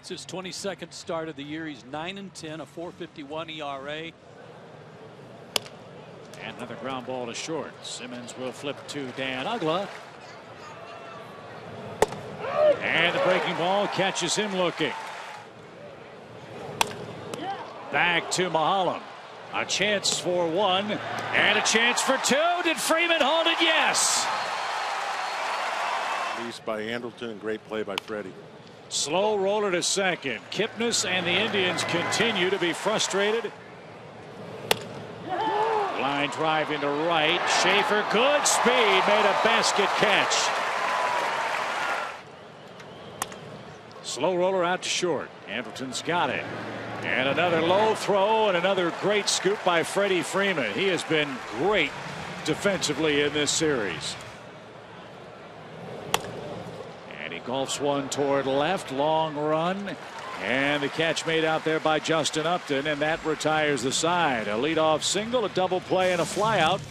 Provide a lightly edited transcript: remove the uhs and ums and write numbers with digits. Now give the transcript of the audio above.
It's his 22nd start of the year. He's 9-10, a 4.51 ERA. And another ground ball to short. Simmons will flip to Dan Uggla. And the breaking ball catches him looking. Back to Maholm. A chance for one and a chance for two. Did Freeman hold it? Yes. Released by Andrelton and great play by Freddie. Slow roller to second. Kipnis and the Indians continue to be frustrated. Line drive into right. Schaefer, good speed, made a basket catch. Slow roller out to short. Andrelton's got it. And another low throw and another great scoop by Freddie Freeman. He has been great defensively in this series. And he golfs one toward left. Long run. And the catch made out there by Justin Upton, and that retires the side. A leadoff single, a double play, and a flyout.